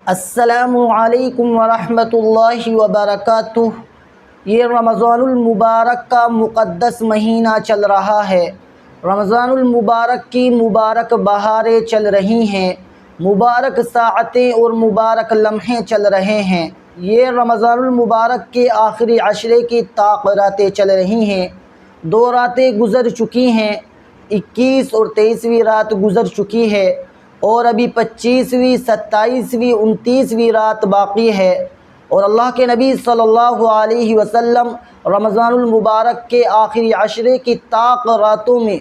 السلام علیکم ورحمۃ اللہ وبرکاتہ۔ یہ رمضان المبارک کا مقدس مہینہ چل رہا ہے۔ رمضان المبارک کی مبارک بہاریں چل رہی ہیں، مبارک ساعتیں اور مبارک لمحے چل رہے ہیں۔ یہ رمضان المبارک کے آخری عشرے کی طاق راتیں چل رہی ہیں۔ 2 راتیں گزر چکی ہیں، 21 اور 23ویں رات گزر چکی ہے، اور ابھی 25ویں، 27ویں، 29ویں رات باقی ہے۔ اور اللہ کے نبی صلی اللہ علیہ وسلم رمضان المبارک کے آخری عشرے کی طاق راتوں میں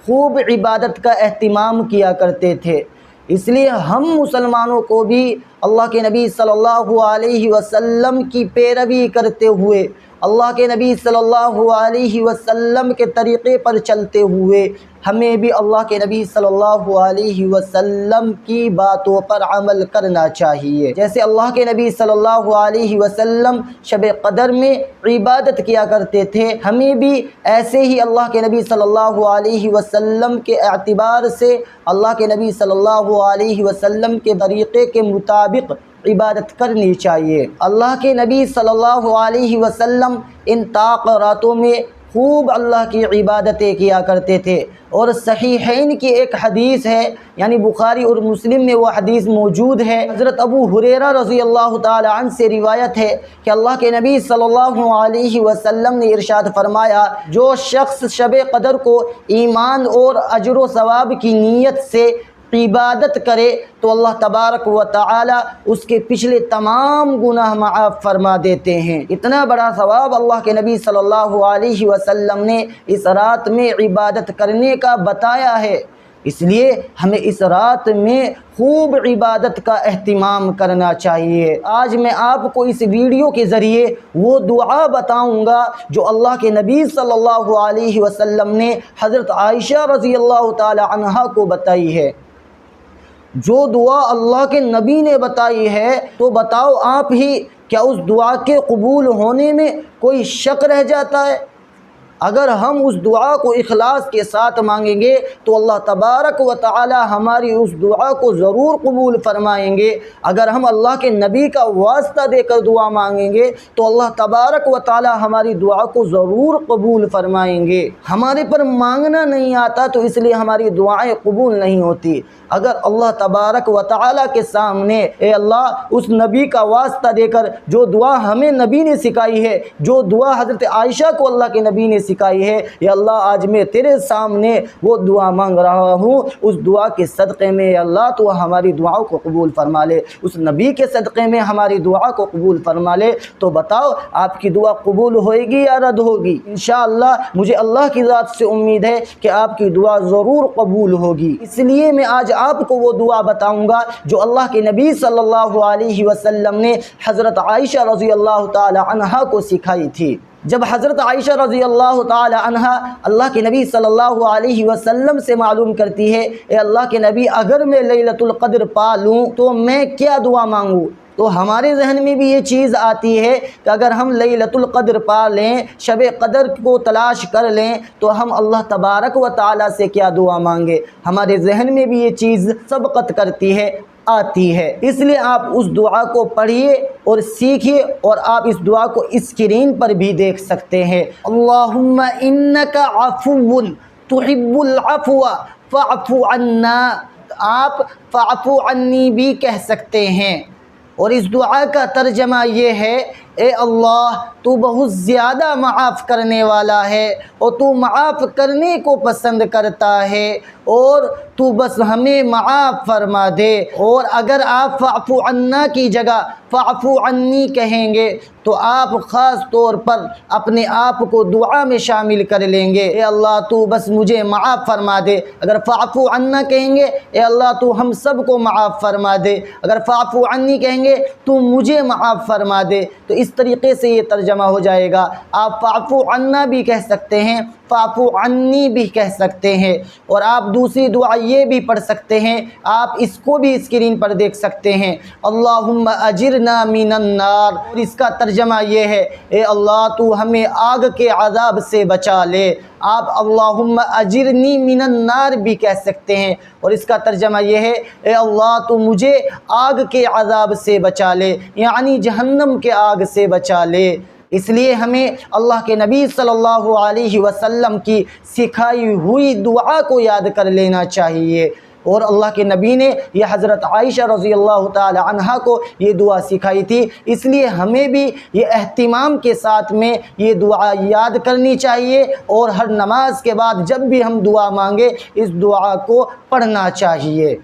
خوب عبادت کا اہتمام کیا کرتے تھے۔ اس لیے ہم مسلمانوں کو بھی اللہ کے نبی صلی اللہ علیہ وسلم کی پیروی کرتے ہوئے، اللہ کے نبی صلی اللہ علیہ وسلم کے طریقے پر چلتے ہوئے، ہمیں بھی اللہ کے نبی صلی اللہ علیہ وسلم کی باتوں پر عمل کرنا چاہیے۔ جیسے اللہ کے نبی صلی اللہ علیہ وسلم شب قدر میں عبادت کیا کرتے تھے، ہمیں بھی ایسے ہی اللہ کے نبی صلی اللہ علیہ وسلم کے اعتبار سے اللہ کے نبی صلی اللہ علیہ وسلم کے طریقے کے مطابق عبادت کرنی چاہیے۔ اللہ کے نبی صلی اللہ علیہ وسلم ان طاق راتوں میں خوب اللہ کی عبادتیں کیا کرتے تھے۔ اور صحیحین کی ایک حدیث ہے، یعنی بخاری اور مسلم میں وہ حدیث موجود ہے، حضرت ابو ہریرہ رضی اللہ تعالی عنہ سے روایت ہے کہ اللہ کے نبی صلی اللہ علیہ وسلم نے ارشاد فرمایا، جو شخص شب قدر کو ایمان اور اجر و ثواب کی نیت سے عبادت کرے تو اللہ تبارک و تعالی اس کے پچھلے تمام گناہ معاف فرما دیتے ہیں۔ اتنا بڑا ثواب اللہ کے نبی صلی اللہ علیہ وسلم نے اس رات میں عبادت کرنے کا بتایا ہے۔ اس لیے ہمیں اس رات میں خوب عبادت کا اہتمام کرنا چاہیے۔ آج میں آپ کو اس ویڈیو کے ذریعے وہ دعا بتاؤں گا جو اللہ کے نبی صلی اللہ علیہ وسلم نے حضرت عائشہ رضی اللہ تعالی عنہا کو بتائی ہے۔ جو دعا اللہ کے نبی نے بتائی ہے تو بتاؤ آپ ہی، کیا اس دعا کے قبول ہونے میں کوئی شک رہ جاتا ہے؟ اگر ہم اس دعا کو اخلاص کے ساتھ مانگیں گے تو اللہ تبارک و تعالی ہماری اس دعا کو ضرور قبول فرمائیں گے۔ اگر ہم اللہ کے نبی کا واسطہ دے کر دعا مانگیں گے تو اللہ تبارک و تعالی ہماری دعا کو ضرور قبول فرمائیں گے۔ ہمارے پر مانگنا نہیں آتا تو اس لیے ہماری دعائیں قبول نہیں ہوتی۔ اگر اللہ تبارک و تعالی کے سامنے اے اللہ اس نبی کا واسطہ دے کر جو دعا ہمیں نبی نے سکھائی ہے، جو دعا حضرت عائشہ کو اللہ کے نبی نے سکھائی ہے، یا اللہ آج میں تیرے سامنے وہ دعا مانگ رہا ہوں، اس دعا کے صدقے میں یا اللہ تو ہماری دعاؤں کو قبول فرما لے، اس نبی کے صدقے میں ہماری دعا کو قبول فرما لے، تو بتاؤ آپ کی دعا قبول ہوئے گی یا رد ہوگی؟ انشاءاللہ مجھے اللہ کی ذات سے امید ہے کہ آپ کی دعا ضرور قبول ہوگی۔ اس لیے میں آج آپ کو وہ دعا بتاؤں گا جو اللہ کے نبی صلی اللہ علیہ وسلم نے حضرت عائشہ رضی اللہ تعالی عنہا کو سکھائی تھی۔ جب حضرت عائشہ رضی اللہ تعالی عنہا اللہ کے نبی صلی اللہ علیہ وسلم سے معلوم کرتی ہے، اے اللہ کے نبی اگر میں لیلۃ القدر پا لوں تو میں کیا دعا مانگوں؟ تو ہمارے ذہن میں بھی یہ چیز آتی ہے کہ اگر ہم لیلۃ القدر پا لیں، شب قدر کو تلاش کر لیں تو ہم اللہ تبارک و تعالی سے کیا دعا مانگے؟ ہمارے ذہن میں بھی یہ چیز سبقت کرتی ہے، آتی ہے۔ اس لیے آپ اس دعا کو پڑھیے اور سیکھیے، اور آپ اس دعا کو اسکرین پر بھی دیکھ سکتے ہیں۔ اللہم انک عفو تحب العفو فاعف عنا، آپ فاعف عنی بھی کہہ سکتے ہیں۔ اور اس دعا کا ترجمہ یہ ہے، اے اللہ تو بہت زیادہ معاف کرنے والا ہے اور تو معاف کرنے کو پسند کرتا ہے، اور تو بس ہمیں معاف فرما دے۔ اور اگر آپ فاعف عنا کی جگہ فاعف عنی کہیں گے تو آپ خاص طور پر اپنے آپ کو دعا میں شامل کر لیں گے، اے اللہ تو بس مجھے معاف فرما دے۔ اگر فاعف عنا کہیں گے، اے اللہ تو ہم سب کو معاف فرما دے۔ اگر فاعف عنی کہیں گے تو مجھے معاف فرما دے۔ تو اس طریقے سے یہ ترجمہ ہو جائے گا۔ آپ فاعف عنا بھی کہہ سکتے ہیں، فاعف عنی بھی کہہ سکتے ہیں۔ اور آپ دوسری دعا یہ بھی پڑھ سکتے ہیں، آپ اس کو بھی اسکرین پر دیکھ سکتے ہیں، اللہم اجرنا من النار، اور اس کا ترجمہ یہ ہے، اے اللہ تو ہمیں آگ کے عذاب سے بچا لے۔ آپ اللہم اجرنی من النار بھی کہہ سکتے ہیں، اور اس کا ترجمہ یہ ہے، اے اللہ تو مجھے آگ کے عذاب سے بچا لے، یعنی جہنم کے آگ سے بچا لے۔ اس لیے ہمیں اللہ کے نبی صلی اللہ علیہ وسلم کی سکھائی ہوئی دعا کو یاد کر لینا چاہیے، اور اللہ کے نبی نے یہ حضرت عائشہ رضی اللہ تعالی عنہا کو یہ دعا سکھائی تھی، اس لیے ہمیں بھی یہ اہتمام کے ساتھ میں یہ دعا یاد کرنی چاہیے، اور ہر نماز کے بعد جب بھی ہم دعا مانگے اس دعا کو پڑھنا چاہیے۔